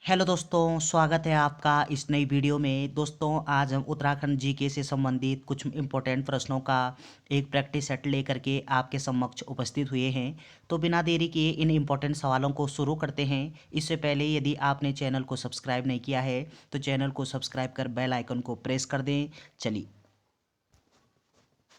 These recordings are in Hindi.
हेलो दोस्तों, स्वागत है आपका इस नई वीडियो में। दोस्तों, आज हम उत्तराखंड जीके से संबंधित कुछ इम्पोर्टेंट प्रश्नों का एक प्रैक्टिस सेट लेकर के आपके समक्ष उपस्थित हुए हैं। तो बिना देरी किए इन इम्पोर्टेंट सवालों को शुरू करते हैं। इससे पहले यदि आपने चैनल को सब्सक्राइब नहीं किया है तो चैनल को सब्सक्राइब कर बेल आइकन को प्रेस कर दें। चलिए,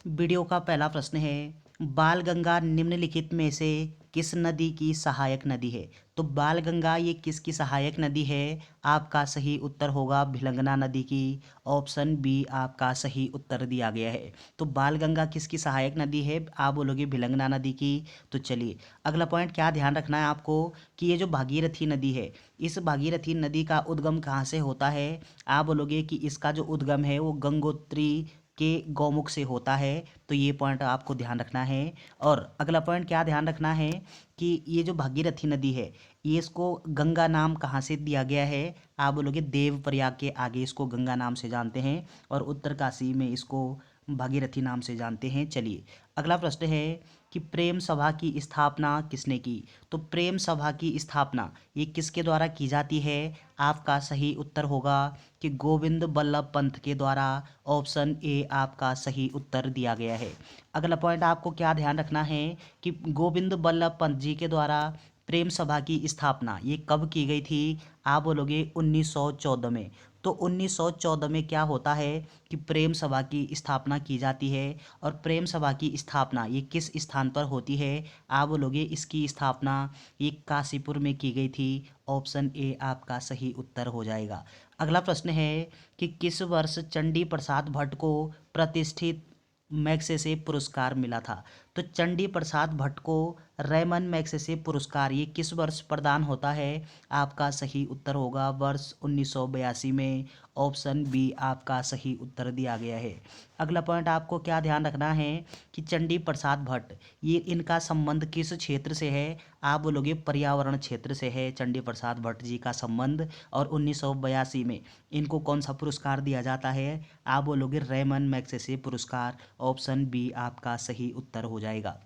वीडियो का पहला प्रश्न है, बालगंगा निम्नलिखित में से किस नदी की सहायक नदी है? तो बालगंगा ये किसकी सहायक नदी है? आपका सही उत्तर होगा भिलंगना नदी की। ऑप्शन बी आपका सही उत्तर दिया गया है। तो बालगंगा किसकी सहायक नदी है? आप बोलोगे भिलंगना नदी की। तो चलिए, अगला पॉइंट क्या ध्यान रखना है आपको कि ये जो भागीरथी नदी है, इस भागीरथी नदी का उद्गम कहाँ से होता है? आप बोलोगे कि इसका जो उद्गम है वो गंगोत्री के गौमुख से होता है। तो ये पॉइंट आपको ध्यान रखना है। और अगला पॉइंट क्या ध्यान रखना है कि ये जो भागीरथी नदी है, ये इसको गंगा नाम कहाँ से दिया गया है? आप बोलोगे देवप्रयाग के आगे इसको गंगा नाम से जानते हैं और उत्तरकाशी में इसको भागीरथी नाम से जानते हैं। चलिए, अगला प्रश्न है कि प्रेम सभा की स्थापना किसने की? तो प्रेम सभा की स्थापना ये किसके द्वारा की जाती है? आपका सही उत्तर होगा कि गोविंद बल्लभ पंत के द्वारा। ऑप्शन ए आपका सही उत्तर दिया गया है। अगला पॉइंट आपको क्या ध्यान रखना है कि गोविंद बल्लभ पंत जी के द्वारा प्रेम सभा की स्थापना ये कब की गई थी? आप बोलोगे 1914 में। तो 1914 में क्या होता है कि प्रेम सभा की स्थापना की जाती है। और प्रेम सभा की स्थापना ये किस स्थान पर होती है? आप बोलोगे इसकी स्थापना ये काशीपुर में की गई थी। ऑप्शन ए आपका सही उत्तर हो जाएगा। अगला प्रश्न है कि किस वर्ष चंडी प्रसाद भट्ट को प्रतिष्ठित मैग्सेसे पुरस्कार मिला था? तो चंडी प्रसाद भट्ट को रैमन मैग्सेसे पुरस्कार ये किस वर्ष प्रदान होता है? आपका सही उत्तर होगा वर्ष 1982 में। ऑप्शन बी आपका सही उत्तर दिया गया है। अगला पॉइंट आपको क्या ध्यान रखना है कि चंडी प्रसाद भट्ट ये इनका संबंध किस क्षेत्र से है? आप बोलोगे पर्यावरण क्षेत्र से है चंडी प्रसाद भट्ट जी का संबंध। और 1982 में इनको कौन सा पुरस्कार दिया जाता है? आप बोलोगे रैमन मैग्सेसे पुरस्कार। ऑप्शन बी आपका सही उत्तर हो जाएगा।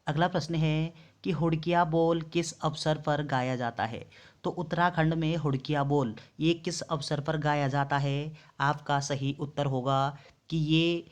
अगला प्रश्न है कि हुड़किया बोल किस अवसर पर गाया जाता है? तो उत्तराखंड में हुड़किया बोल ये किस अवसर पर गाया जाता है? आपका सही उत्तर होगा कि ये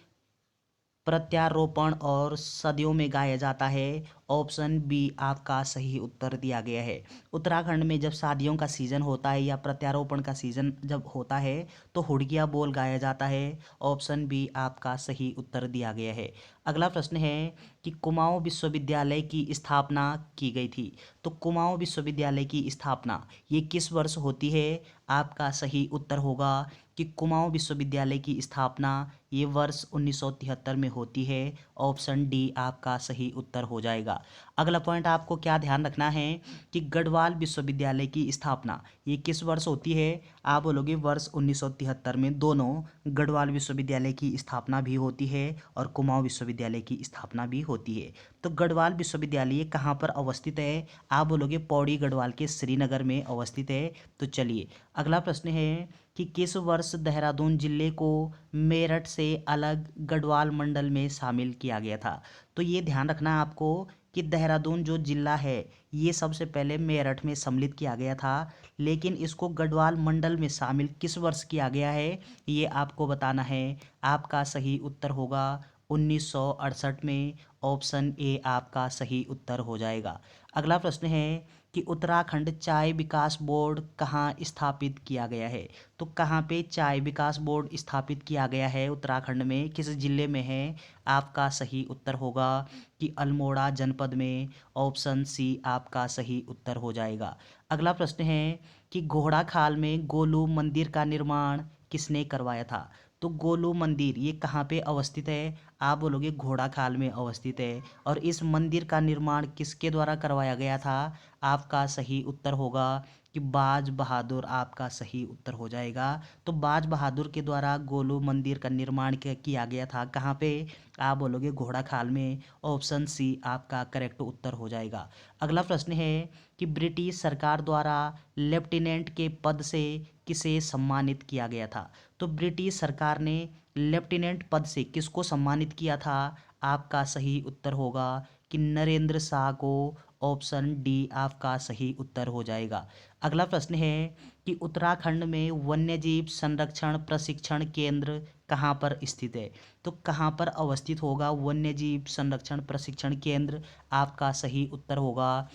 प्रत्यारोपण और सदियों में गाया जाता है। ऑप्शन बी आपका सही उत्तर दिया गया है। उत्तराखंड में जब शादियों का सीज़न होता है या प्रत्यारोपण का सीज़न जब होता है तो हुड़किया बोल गाया जाता है। ऑप्शन बी आपका सही उत्तर दिया गया है। अगला प्रश्न है कि कुमाऊं विश्वविद्यालय की स्थापना की गई थी। तो कुमाऊं विश्वविद्यालय की स्थापना ये किस वर्ष होती है? आपका सही उत्तर होगा कि कुमाऊं विश्वविद्यालय की स्थापना ये वर्ष 1973 में होती है। ऑप्शन डी आपका सही उत्तर हो जाएगा। अगला पॉइंट आपको क्या ध्यान रखना है कि गढ़वाल विश्वविद्यालय की स्थापना ये किस वर्ष होती है? आप बोलोगे वर्ष 1973 में। दोनों गढ़वाल विश्वविद्यालय की स्थापना भी होती है और कुमाऊं विश्वविद्यालय की स्थापना भी होती है। तो गढ़वाल विश्वविद्यालय कहाँ पर अवस्थित है? आप बोलोगे पौड़ी गढ़वाल के श्रीनगर में अवस्थित है। तो चलिए, अगला प्रश्न है कि किस वर्ष देहरादून जिले को मेरठ से अलग गढ़वाल मंडल में शामिल किया गया था? तो ये ध्यान रखना है आपको कि देहरादून जो जिला है ये सबसे पहले मेरठ में सम्मिलित किया गया था, लेकिन इसको गढ़वाल मंडल में शामिल किस वर्ष किया गया है ये आपको बताना है। आपका सही उत्तर होगा 1968 में। ऑप्शन ए आपका सही उत्तर हो जाएगा। अगला प्रश्न है कि उत्तराखंड चाय विकास बोर्ड कहाँ स्थापित किया गया है? तो कहाँ पे चाय विकास बोर्ड स्थापित किया गया है उत्तराखंड में, किस जिले में है? आपका सही उत्तर होगा कि अल्मोड़ा जनपद में। ऑप्शन सी आपका सही उत्तर हो जाएगा। अगला प्रश्न है कि घोड़ा खाल में गोलू मंदिर का निर्माण किसने करवाया था? तो गोलू मंदिर ये कहाँ पे अवस्थित है? आप बोलोगे घोड़ा खाल में अवस्थित है। और इस मंदिर का निर्माण किसके द्वारा करवाया गया था? आपका सही उत्तर होगा कि बाज बहादुर। आपका सही उत्तर हो जाएगा। तो बाज बहादुर के द्वारा गोलू मंदिर का निर्माण किया गया था। कहाँ पे? आप बोलोगे घोड़ा खाल में। ऑप्शन सी आपका करेक्ट उत्तर हो जाएगा। अगला प्रश्न है कि ब्रिटिश सरकार द्वारा लेफ्टिनेंट के पद से किसे सम्मानित किया गया था? तो ब्रिटिश सरकार ने लेफ्टिनेंट पद से किसको सम्मानित किया था? आपका सही उत्तर होगा कि नरेंद्र शाह को। ऑप्शन डी आपका सही उत्तर हो जाएगा। अगला प्रश्न है कि उत्तराखंड में वन्यजीव संरक्षण प्रशिक्षण केंद्र कहाँ पर स्थित है? तो कहाँ पर अवस्थित होगा वन्यजीव संरक्षण प्रशिक्षण केंद्र? आपका सही उत्तर होगा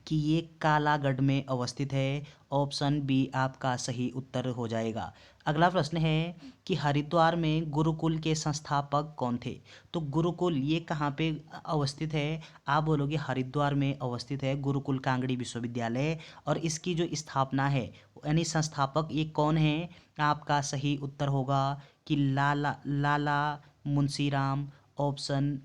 कि ये कालागढ़ में अवस्थित है। ऑप्शन बी आपका सही उत्तर हो जाएगा। अगला प्रश्न है कि हरिद्वार में गुरुकुल के संस्थापक कौन थे? तो गुरुकुल ये कहाँ पे अवस्थित है? आप बोलोगे हरिद्वार में अवस्थित है गुरुकुल कांगड़ी विश्वविद्यालय। और इसकी जो स्थापना है यानी संस्थापक ये कौन है? आपका सही उत्तर होगा कि लाला लाला मुंशीराम। ऑप्शन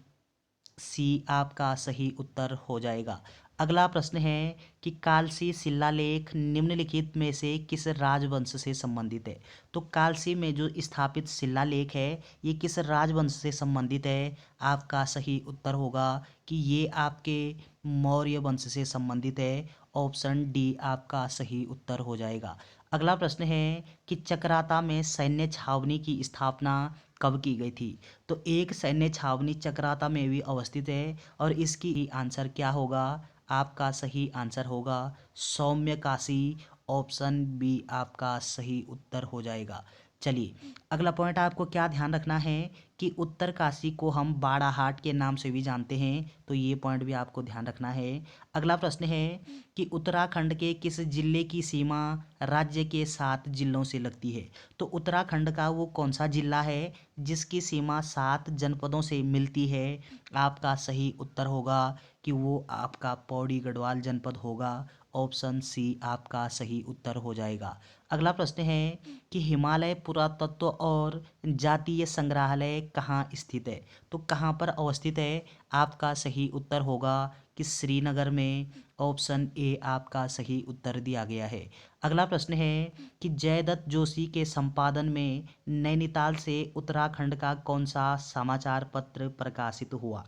सी आपका सही उत्तर हो जाएगा। अगला प्रश्न है कि कालसी शिलालेख निम्नलिखित में से किस राजवंश से संबंधित है? तो कालसी में जो स्थापित शिलालेख है ये किस राजवंश से संबंधित है? आपका सही उत्तर होगा कि ये आपके मौर्य वंश से संबंधित है। ऑप्शन डी आपका सही उत्तर हो जाएगा। अगला प्रश्न है कि चकराता में सैन्य छावनी की स्थापना कब की गई थी? तो एक सैन्य छावनी चकराता में भी अवस्थित है और इसकी आंसर क्या होगा? आपका सही आंसर होगा सौम्य काशी। ऑप्शन बी आपका सही उत्तर हो जाएगा। चलिए अगला पॉइंट आपको क्या ध्यान रखना है कि उत्तरकाशी को हम बाड़ाहाट के नाम से भी जानते हैं, तो ये पॉइंट भी आपको ध्यान रखना है। अगला प्रश्न है कि उत्तराखंड के किस जिले की सीमा राज्य के 7 जिलों से लगती है? तो उत्तराखंड का वो कौन सा जिला है जिसकी सीमा 7 जनपदों से मिलती है? आपका सही उत्तर होगा कि वो आपका पौड़ी गढ़वाल जनपद होगा। ऑप्शन सी आपका सही उत्तर हो जाएगा। अगला प्रश्न है कि हिमालय पुरातत्व और जातीय संग्रहालय कहाँ स्थित है? तो कहाँ पर अवस्थित है? आपका सही उत्तर होगा कि श्रीनगर में। ऑप्शन ए आपका सही उत्तर दिया गया है। अगला प्रश्न है कि जयदत्त जोशी के संपादन में नैनीताल से उत्तराखंड का कौन सा समाचार पत्र प्रकाशित हुआ?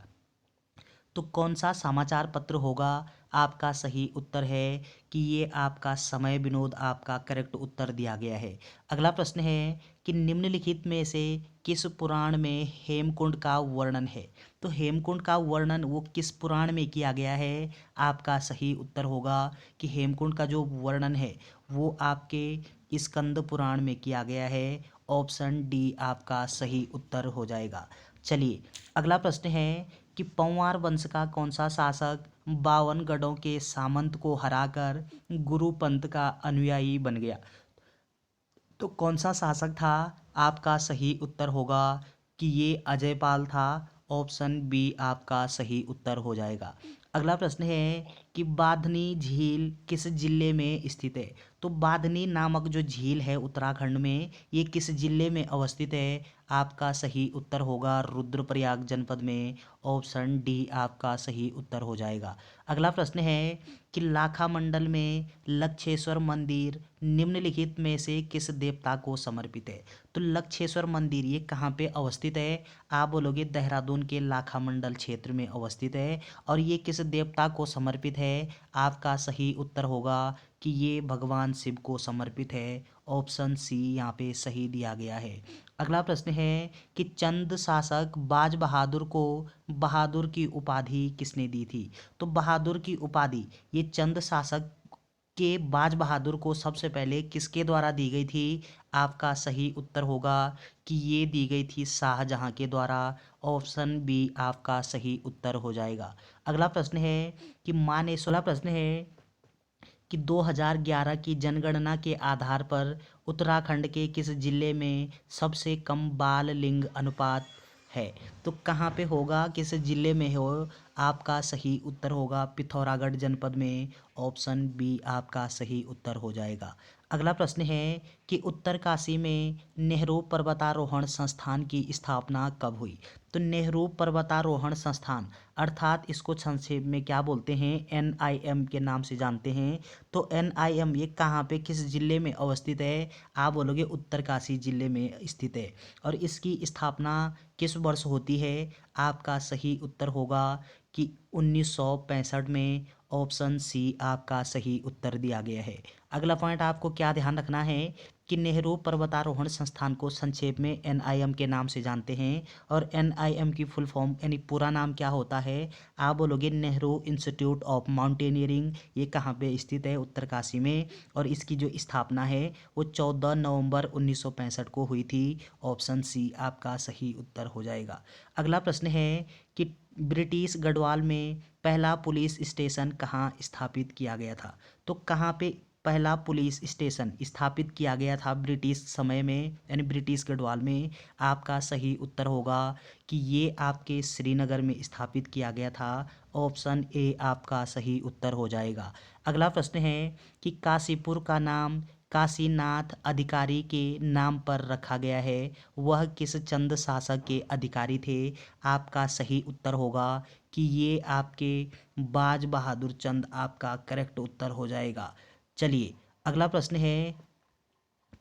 तो कौन सा समाचार पत्र होगा? आपका सही उत्तर है कि ये आपका समय विनोद आपका करेक्ट उत्तर दिया गया है। अगला प्रश्न है कि निम्नलिखित में से किस पुराण में हेमकुंड का वर्णन है? तो हेमकुंड का वर्णन वो किस पुराण में किया गया है? आपका सही उत्तर होगा कि हेमकुंड का जो वर्णन है वो आपके स्कंद पुराण में किया गया है। ऑप्शन डी आपका सही उत्तर हो जाएगा। चलिए अगला प्रश्न है कि पंवार वंश का कौन सा शासक 52 गढ़ों के सामंत को हराकर गुरुपंथ का अनुयायी बन गया? तो कौन सा शासक था? आपका सही उत्तर होगा कि ये अजयपाल था। ऑप्शन बी आपका सही उत्तर हो जाएगा। अगला प्रश्न है कि बाधनी झील किस जिले में स्थित है? तो बाधनी नामक जो झील है उत्तराखंड में ये किस जिले में अवस्थित है? आपका सही उत्तर होगा रुद्रप्रयाग जनपद में। ऑप्शन डी आपका सही उत्तर हो जाएगा। अगला प्रश्न है कि लाखा मंडल में लक्षेश्वर मंदिर निम्नलिखित में से किस देवता को समर्पित है? तो लक्षेश्वर मंदिर ये कहाँ पे अवस्थित है? आप बोलोगे देहरादून के लाखा मंडल क्षेत्र में अवस्थित है। और ये किस देवता को समर्पित है? आपका सही उत्तर होगा कि ये भगवान शिव को समर्पित है। ऑप्शन सी यहाँ पे सही दिया गया है। अगला प्रश्न है कि चंद शासक बाज बहादुर को बहादुर की उपाधि किसने दी थी? तो बहादुर की उपाधि ये चंद शासक के बाज बहादुर को सबसे पहले किसके द्वारा दी गई थी? आपका सही उत्तर होगा कि ये दी गई थी शाहजहां के द्वारा। ऑप्शन बी आपका सही उत्तर हो जाएगा। अगला प्रश्न है कि मानेसर प्रश्न है कि 2011 की जनगणना के आधार पर उत्तराखंड के किस जिले में सबसे कम बाल लिंग अनुपात है? तो कहाँ पे होगा किस जिले में हो? आपका सही उत्तर होगा पिथौरागढ़ जनपद में। ऑप्शन बी आपका सही उत्तर हो जाएगा। अगला प्रश्न है कि उत्तरकाशी में नेहरू पर्वतारोहण संस्थान की स्थापना कब हुई? तो नेहरू पर्वतारोहण संस्थान अर्थात इसको संक्षेप में क्या बोलते हैं? NIM के नाम से जानते हैं। तो NIM ये कहाँ पे किस जिले में अवस्थित है? आप बोलोगे उत्तरकाशी जिले में स्थित है। और इसकी स्थापना किस वर्ष होती है? आपका सही उत्तर होगा कि 1965 में। ऑप्शन सी आपका सही उत्तर दिया गया है। अगला पॉइंट आपको क्या ध्यान रखना है कि नेहरू पर्वतारोहण संस्थान को संक्षेप में एनआईएम के नाम से जानते हैं, और एनआईएम की फुल फॉर्म यानी पूरा नाम क्या होता है? आप बोलोगे नेहरू इंस्टीट्यूट ऑफ माउंटेनियरिंग। ये कहाँ पे स्थित है? उत्तरकाशी में। और इसकी जो स्थापना है वो 14 नवंबर 1965 को हुई थी। ऑप्शन सी आपका सही उत्तर हो जाएगा। अगला प्रश्न है कि ब्रिटिश गढ़वाल में पहला पुलिस स्टेशन कहाँ स्थापित किया गया था? तो कहाँ पे पहला पुलिस स्टेशन स्थापित किया गया था ब्रिटिश समय में, यानी ब्रिटिश गढ़वाल में? आपका सही उत्तर होगा कि ये आपके श्रीनगर में स्थापित किया गया था। ऑप्शन ए आपका सही उत्तर हो जाएगा। अगला प्रश्न है कि काशीपुर का नाम काशीनाथ अधिकारी के नाम पर रखा गया है, वह किस चंद शासक के अधिकारी थे? आपका सही उत्तर होगा कि ये आपके बाज बहादुर चंद आपका करेक्ट उत्तर हो जाएगा। चलिए अगला प्रश्न है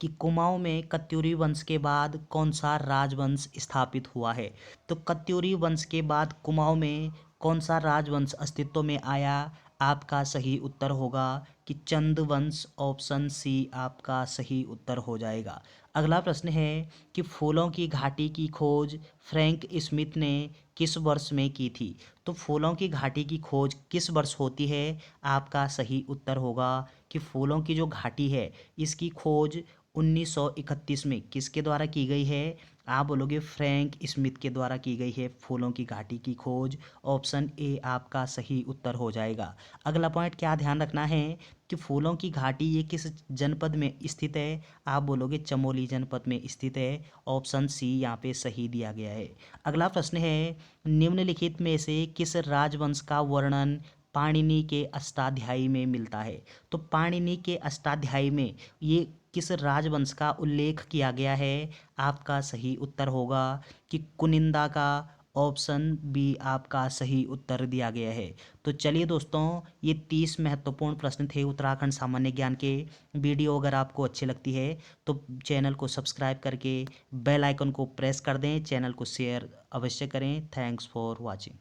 कि कुमाऊं में कत्यूरी वंश के बाद कौन सा राजवंश स्थापित हुआ है? तो कत्यूरी वंश के बाद कुमाऊं में कौन सा राजवंश अस्तित्व में आया? आपका सही उत्तर होगा कि चंद वंश। ऑप्शन सी आपका सही उत्तर हो जाएगा। अगला प्रश्न है कि फूलों की घाटी की खोज फ्रैंक स्मिथ ने किस वर्ष में की थी? तो फूलों की घाटी की खोज किस वर्ष होती है? आपका सही उत्तर होगा कि फूलों की जो घाटी है इसकी खोज 1931 में किसके द्वारा की गई है? आप बोलोगे फ्रैंक स्मिथ के द्वारा की गई है फूलों की घाटी की खोज। ऑप्शन ए आपका सही उत्तर हो जाएगा। अगला पॉइंट क्या ध्यान रखना है कि फूलों की घाटी ये किस जनपद में स्थित है? आप बोलोगे चमोली जनपद में स्थित है। ऑप्शन सी यहाँ पे सही दिया गया है। अगला प्रश्न है निम्नलिखित में से किस राजवंश का वर्णन पाणिनि के अष्टाध्यायी में मिलता है? तो पाणिनि के अष्टाध्यायी में ये किस राजवंश का उल्लेख किया गया है? आपका सही उत्तर होगा कि कुनिंदा का। ऑप्शन बी आपका सही उत्तर दिया गया है। तो चलिए दोस्तों, ये 30 महत्वपूर्ण प्रश्न थे उत्तराखंड सामान्य ज्ञान के। वीडियो अगर आपको अच्छी लगती है तो चैनल को सब्सक्राइब करके बेल आइकन को प्रेस कर दें, चैनल को शेयर अवश्य करें। Thanks for watching.